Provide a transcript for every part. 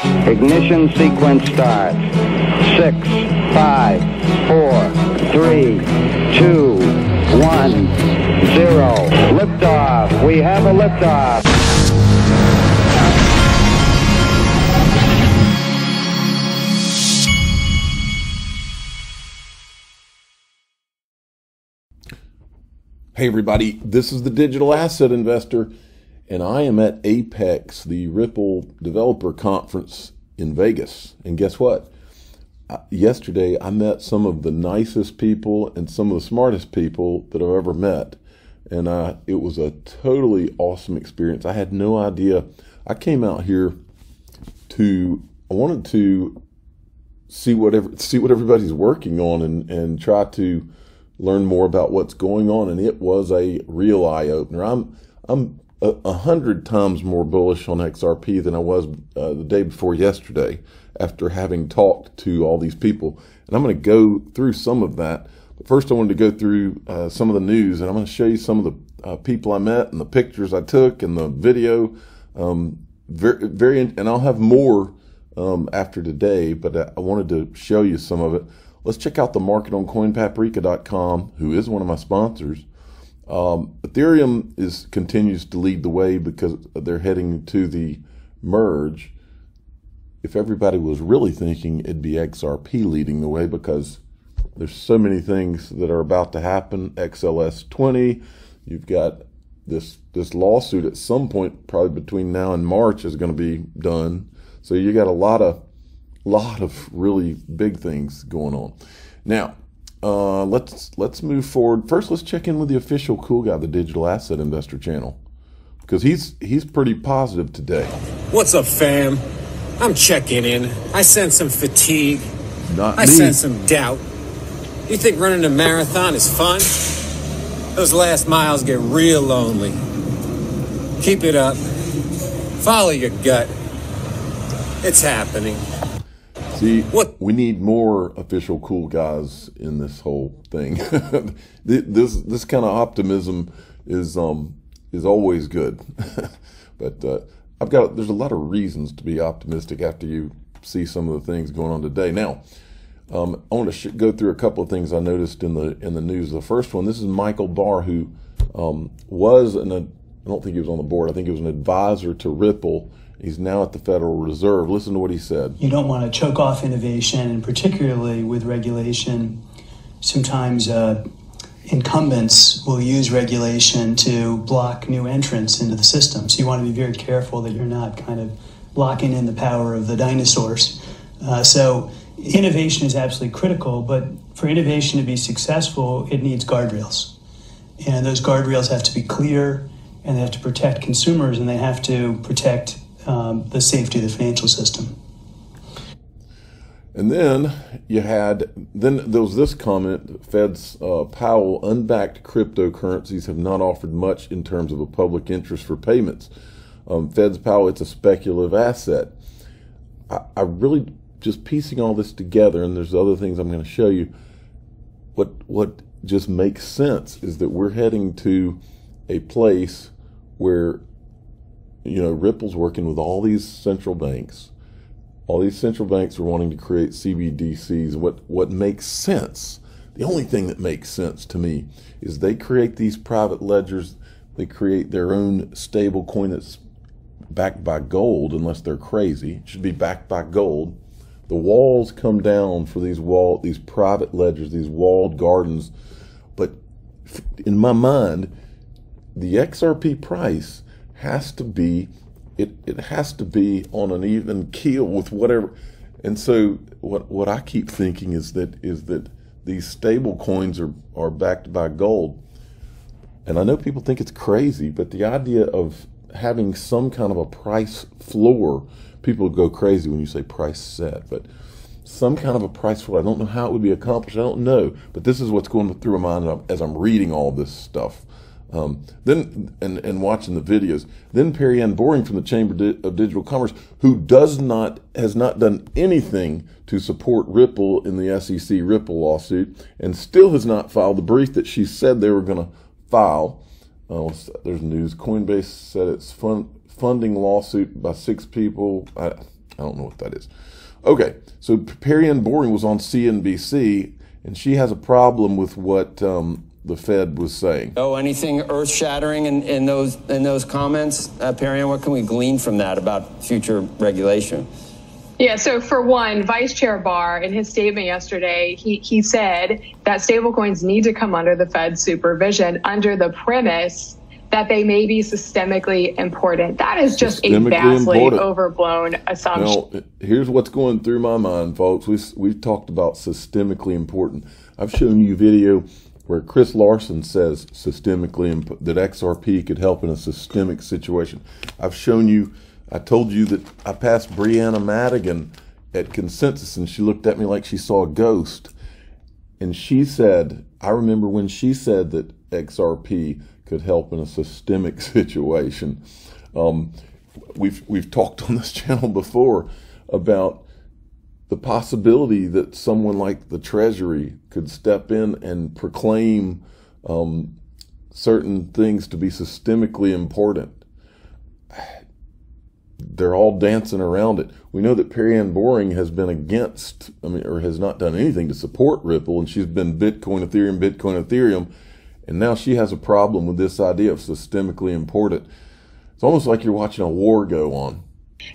Ignition sequence start. 6, 5, 4, 3, 2, 1, 0. Liftoff. We have a liftoff. Hey everybody, this is the Digital Asset Investor, and I am at Apex, the Ripple Developer Conference in Vegas. And guess what? Yesterday I met some of the nicest people and some of the smartest people that I've ever met. And it was a totally awesome experience. I had no idea. I came out here I wanted to see what everybody's working on and try to learn more about what's going on, and it was a real eye-opener. I'm 100 times more bullish on XRP than I was the day before yesterday after having talked to all these people, and I'm going to go through some of that. But first I wanted to go through some of the news, and I'm going to show you some of the people I met and the pictures I took and the video. And I'll have more after today, but I wanted to show you some of it. Let's check out the market on coinpaprika.com, who is one of my sponsors. Ethereum continues to lead the way because they're heading to the merge. If everybody was really thinking, it'd be XRP leading the way because there's so many things that are about to happen. XLS 20, you've got this lawsuit at some point, probably between now and March, is going to be done. So you got a lot of really big things going on. Now, let's move forward. First, let's check in with the official cool guy, the Digital Asset Investor channel, because he's pretty positive today. What's up, fam? I'm checking in. I sense some fatigue. I sense some doubt. You think running a marathon is fun? Those last miles get real lonely. Keep it up. Follow your gut. It's happening. See, we need more official cool guys in this whole thing. This kind of optimism is always good. But there's a lot of reasons to be optimistic after you see some of the things going on today. Now, I want to go through a couple of things I noticed in the news. The first one, this is Michael Barr, who I don't think he was on the board. I think he was an advisor to Ripple. He's now at the Federal Reserve. Listen to what he said. You don't want to choke off innovation, and particularly with regulation, sometimes incumbents will use regulation to block new entrants into the system. So you want to be very careful that you're not kind of locking in the power of the dinosaurs. So innovation is absolutely critical, but for innovation to be successful, it needs guardrails. And those guardrails have to be clear, and they have to protect consumers, and they have to protect the safety of the financial system. And then there was this comment, Fed's Powell, unbacked cryptocurrencies have not offered much in terms of a public interest for payments. Fed's Powell, it's a speculative asset. I really, just piecing all this together, and there's other things I'm going to show you, what just makes sense is that we're heading to a place where Ripple's working with all these central banks. All these central banks are wanting to create CBDCs. What makes sense, the only thing that makes sense to me, is they create these private ledgers. They create their own stable coin that's backed by gold, unless they're crazy. It should be backed by gold. The walls come down for these private ledgers, these walled gardens. But in my mind, the XRP price has to be on an even keel with whatever. And so what I keep thinking is that these stable coins are backed by gold. And I know people think it's crazy, but the idea of having some kind of a price floor, people go crazy when you say price set, but some kind of a price floor. I don't know how it would be accomplished. I don't know, but this is what's going through my mind as I'm reading all this stuff. Then watching the videos. Then Perry Ann Boring from the Chamber of Digital Commerce, who has not done anything to support Ripple in the SEC Ripple lawsuit, and still has not filed the brief that she said they were going to file. There's news. Coinbase said it's funding lawsuit by 6 people. I don't know what that is. Okay, so Perianne Boring was on CNBC, and she has a problem with what the Fed was saying. Oh, anything earth-shattering in those comments, Perianne? What can we glean from that about future regulation? Yeah, so for one, Vice Chair Barr, in his statement yesterday, he said that stablecoins need to come under the Fed's supervision under the premise that they may be systemically important. That is just a vastly overblown assumption. Now, here's what's going through my mind, folks. We've talked about systemically important. I've shown you a video where Chris Larson says systemically that XRP could help in a systemic situation. I told you that I passed Brianna Madigan at Consensus, and she looked at me like she saw a ghost. And she said, I remember when she said that XRP could help in a systemic situation. We've talked on this channel before about the possibility that someone like the Treasury could step in and proclaim certain things to be systemically important. They're all dancing around it. We know that Perianne Boring has been against, or has not done anything to support Ripple, and she's been Bitcoin, Ethereum, and now she has a problem with this idea of systemically important. It's almost like you're watching a war go on.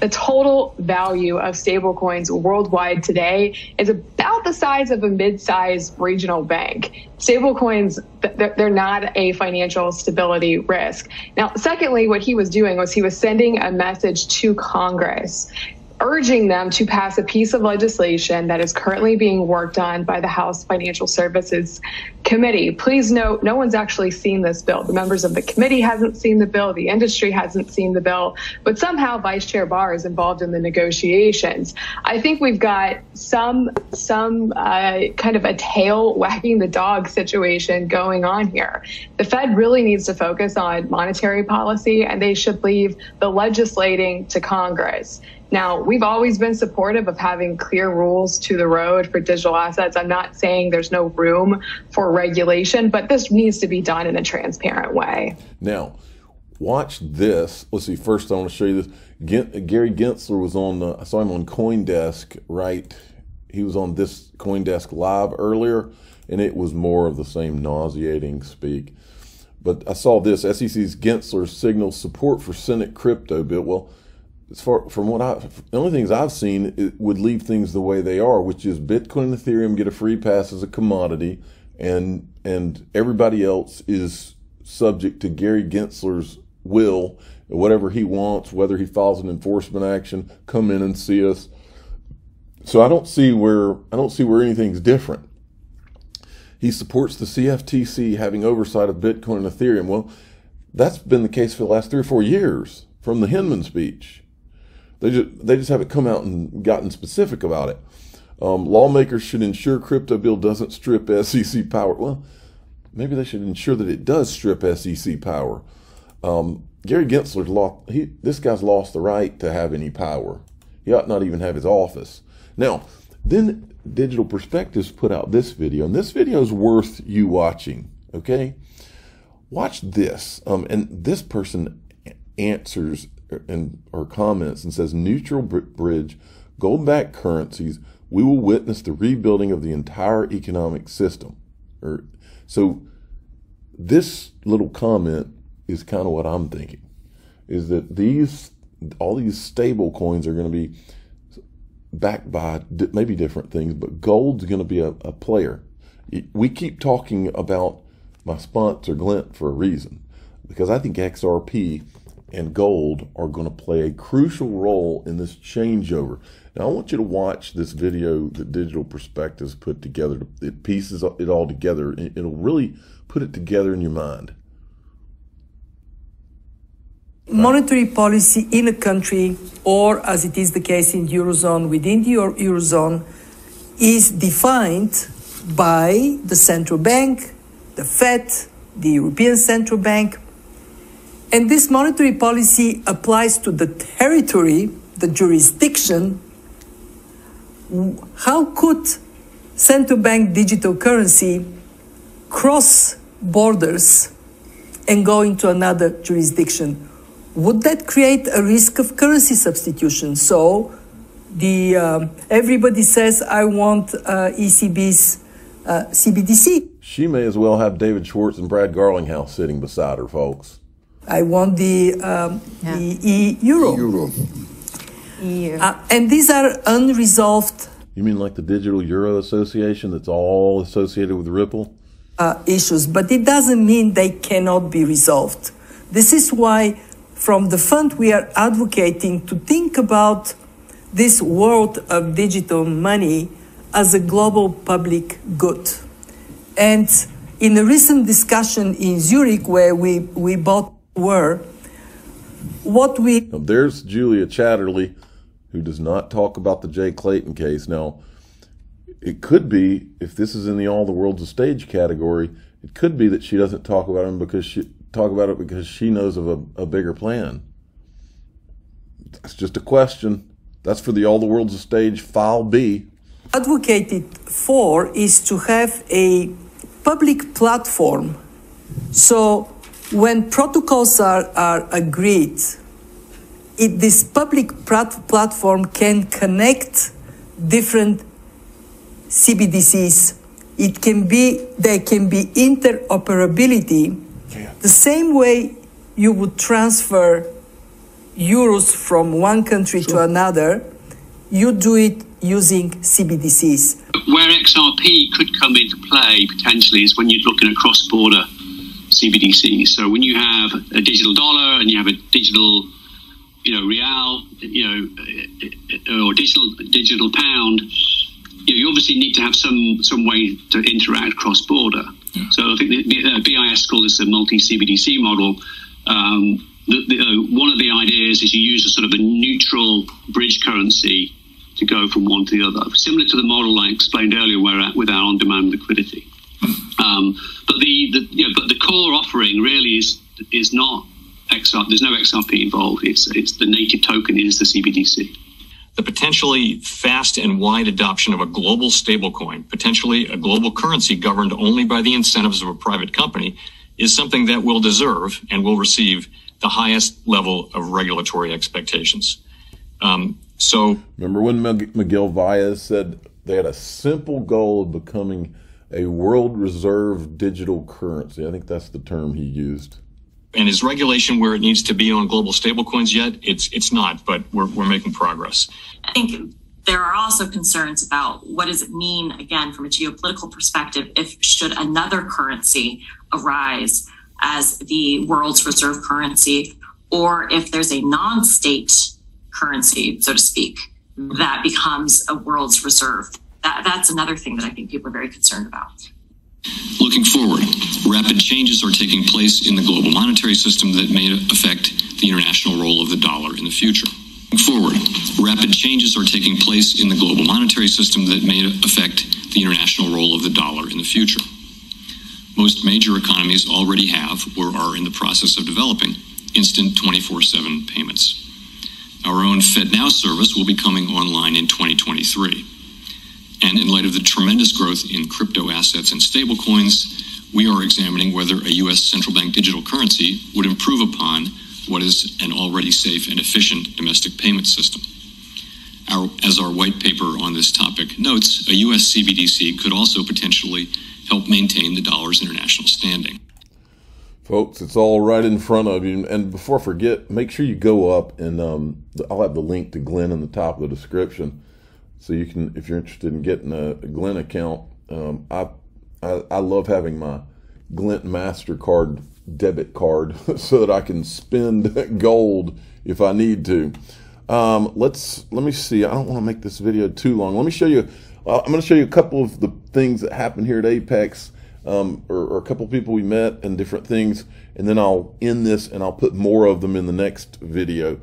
The total value of stablecoins worldwide today is about the size of a mid-sized regional bank. Stablecoins, they're not a financial stability risk. Now, secondly, what he was doing was he was sending a message to Congress, urging them to pass a piece of legislation that is currently being worked on by the House Financial Services Committee. Please note, no one's actually seen this bill. The members of the committee hasn't seen the bill. The industry hasn't seen the bill. But somehow Vice Chair Barr is involved in the negotiations. I think we've got some kind of a tail wagging the dog situation going on here. The Fed really needs to focus on monetary policy, and they should leave the legislating to Congress. Now, we've always been supportive of having clear rules to the road for digital assets. I'm not saying there's no room for regulation, but this needs to be done in a transparent way. Now, watch this. Let's see. First, I want to show you this. Gary Gensler was on, I saw him on CoinDesk, right? He was on this CoinDesk Live earlier, and it was more of the same nauseating speak. But I saw this. SEC's Gensler signals support for Senate crypto bill. Well, from the only things I've seen, it would leave things the way they are, which is Bitcoin and Ethereum get a free pass as a commodity, and everybody else is subject to Gary Gensler's will, whatever he wants, whether he files an enforcement action, come in and see us. So I don't see where anything's different. He supports the CFTC having oversight of Bitcoin and Ethereum. Well, that's been the case for the last 3 or 4 years from the Hinman speech. They just haven't come out and gotten specific about it. Lawmakers should ensure crypto bill doesn't strip SEC power. Well, maybe they should ensure that it does strip SEC power. Gary Gensler, this guy's lost the right to have any power. He ought not even have his office. Now, then Digital Perspectives put out this video, and this video is worth you watching, okay? Watch this, and this person answers or comments and says, neutral bridge, gold-backed currencies, we will witness the rebuilding of the entire economic system. So this little comment is kind of what I'm thinking, is that all these stable coins are going to be backed by maybe different things, but gold's going to be a player. We keep talking about my sponsor Glint for a reason, because I think XRP and gold are going to play a crucial role in this changeover. Now, I want you to watch this video that Digital Perspectives put together. It pieces it all together. It'll really put it together in your mind. Monetary policy in a country, or as it is the case in the Eurozone, within the Eurozone, is defined by the central bank, the Fed, the European Central Bank. And this monetary policy applies to the territory, the jurisdiction. How could central bank digital currency cross borders and go into another jurisdiction? Would that create a risk of currency substitution? So everybody says, I want ECB's CBDC. She may as well have David Schwartz and Brad Garlinghouse sitting beside her, folks. I want the euro. And these are unresolved. You mean like the Digital Euro Association that's all associated with Ripple? Issues, but it doesn't mean they cannot be resolved. This is why from the fund we are advocating to think about this world of digital money as a global public good. And in a recent discussion in Zurich where we both were, Now, there's Julia Chatterley, who does not talk about the Jay Clayton case. Now, it could be, if this is in the all the world's a stage category, it could be that she doesn't talk about it because she knows of a bigger plan. That's just a question. That's for the all the world's a stage file B. Advocated for is to have a public platform. So when protocols are agreed, this public platform can connect different CBDCs. There can be interoperability. The same way you would transfer euros from one country to another, you do it using CBDCs. Where XRP could come into play potentially is when you're looking at cross-border CBDCs. So when you have a digital dollar and you have a digital, real, or digital pound, you obviously need to have some way to interact cross-border. Yeah. So I think the BIS call this a multi-CBDC model. One of the ideas is you use a sort of a neutral bridge currency to go from one to the other, similar to the model I explained earlier, with our on-demand liquidity. But the core offering really is not XRP. There's no XRP involved. It's the native token is the CBDC. The potentially fast and wide adoption of a global stablecoin, potentially a global currency governed only by the incentives of a private company, is something that will deserve and will receive the highest level of regulatory expectations. So remember when Miguel Valles said they had a simple goal of becoming a world reserve digital currency? I think that's the term he used. And is regulation where it needs to be on global stablecoins yet? It's not, but we're making progress. I think there are also concerns about what does it mean, again, from a geopolitical perspective, if should another currency arise as the world's reserve currency, or if there's a non-state currency, so to speak, that becomes a world's reserve. That's another thing that I think people are very concerned about. Looking forward, rapid changes are taking place in the global monetary system that may affect the international role of the dollar in the future. Looking forward, rapid changes are taking place in the global monetary system that may affect the international role of the dollar in the future. Most major economies already have or are in the process of developing instant 24/7 payments. Our own FedNow service will be coming online in 2023. And in light of the tremendous growth in crypto assets and stablecoins, we are examining whether a U.S. central bank digital currency would improve upon what is an already safe and efficient domestic payment system. As our white paper on this topic notes, a U.S. CBDC could also potentially help maintain the dollar's international standing. Folks, it's all right in front of you. And before I forget, make sure you go up and I'll have the link to Glenn in the top of the description. So you can, if you're interested in getting a Glenn account, I love having my Glenn MasterCard debit card so that I can spend gold if I need to. Let me see. I don't want to make this video too long. Let me show you. I'm going to show you a couple of the things that happened here at Apex, or a couple of people we met and different things, and then I'll end this and I'll put more of them in the next video.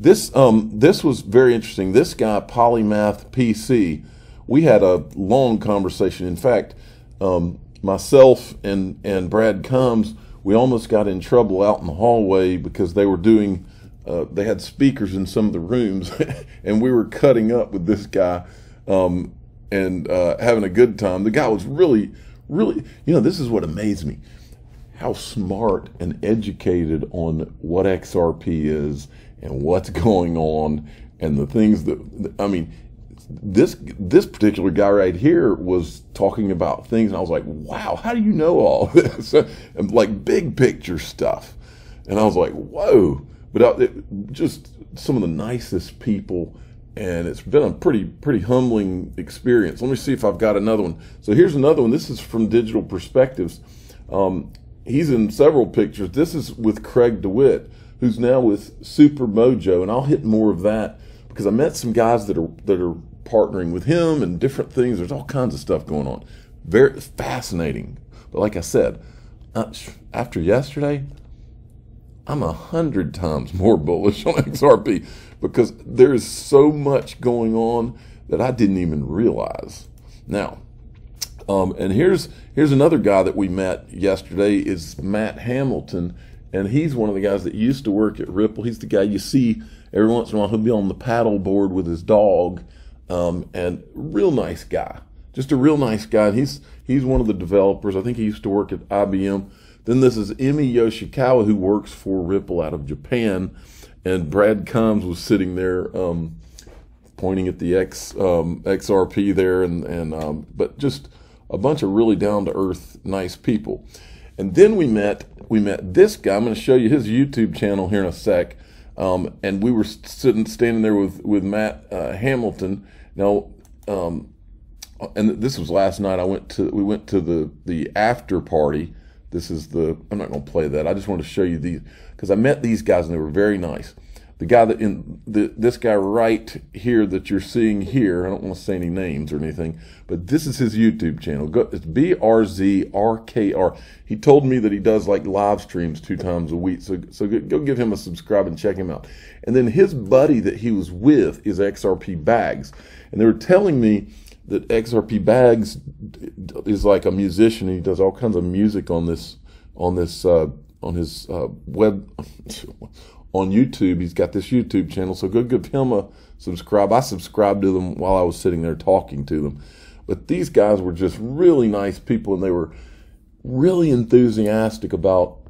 This was very interesting. This guy, Polymath PC, we had a long conversation. In fact, myself and Brad Combs, we almost got in trouble out in the hallway because they were doing, they had speakers in some of the rooms, and we were cutting up with this guy and having a good time. The guy was really, this is what amazed me, how smart and educated on what XRP is and what's going on and the things that, I mean, this particular guy right here was talking about things, and I was like, wow, how do you know all this? And like big picture stuff. And I was like, whoa. But just some of the nicest people, and it's been a pretty humbling experience. Let me see if I've got another one. So here's another one. This is from Digital Perspectives. He's in several pictures. This is with Craig DeWitt, who's now with Super Mojo, and I'll hit more of that because I met some guys that are partnering with him and different things. There's all kinds of stuff going on. Very fascinating. But like I said, after yesterday, I'm 100 times more bullish on XRP because there is so much going on that I didn't even realize. Now, and here's another guy that we met yesterday is Matt Hamilton, and he's one of the guys that used to work at Ripple. He's the guy you see every once in a while. He'll be on the paddle board with his dog, and real nice guy, just a real nice guy. And he's one of the developers. I think he used to work at IBM. Then this is Emmy Yoshikawa, who works for Ripple out of Japan, and Brad Combs was sitting there pointing at the XRP there, but just a bunch of really down-to-earth, nice people. And then we met this guy. I'm going to show you his YouTube channel here in a sec. And we were standing there with Matt Hamilton. Now, and this was last night. We went to the after party. This is I'm not going to play that. I just wanted to show you these because I met these guys and they were very nice. The guy this guy right here that you're seeing here, I don't want to say any names or anything, but this is his YouTube channel. It's BRZRKR. He told me that he does like live streams 2 times a week, so go give him a subscribe and check him out. And then his buddy that he was with is XRP Bags, and they were telling me that XRP Bags is like a musician. He does all kinds of music on his web. On YouTube, he's got this YouTube channel, so go give him a subscribe. I subscribed to them while I was sitting there talking to them. But these guys were just really nice people, and they were really enthusiastic about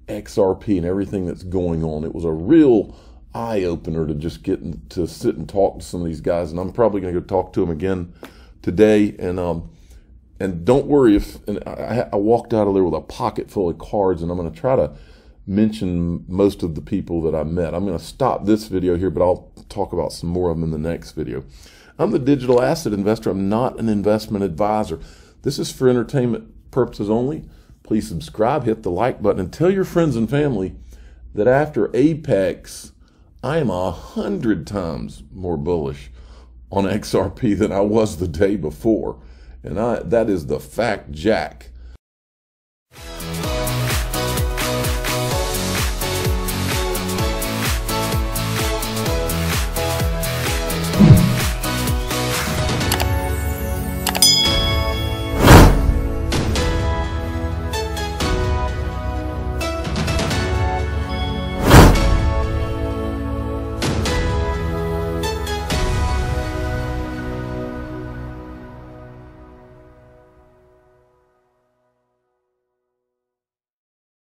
XRP and everything that's going on. It was a real eye-opener to just get to sit and talk to some of these guys, and I'm probably going to go talk to them again today. And don't worry I walked out of there with a pocket full of cards, and I'm going to try to mention most of the people that I met. I'm going to stop this video here, but I'll talk about some more of them in the next video. I'm the digital asset investor. I'm not an investment advisor. This is for entertainment purposes only. Please subscribe, hit the like button, and tell your friends and family that after Apex, I am 100 times more bullish on XRP than I was the day before. And that is the fact, Jack.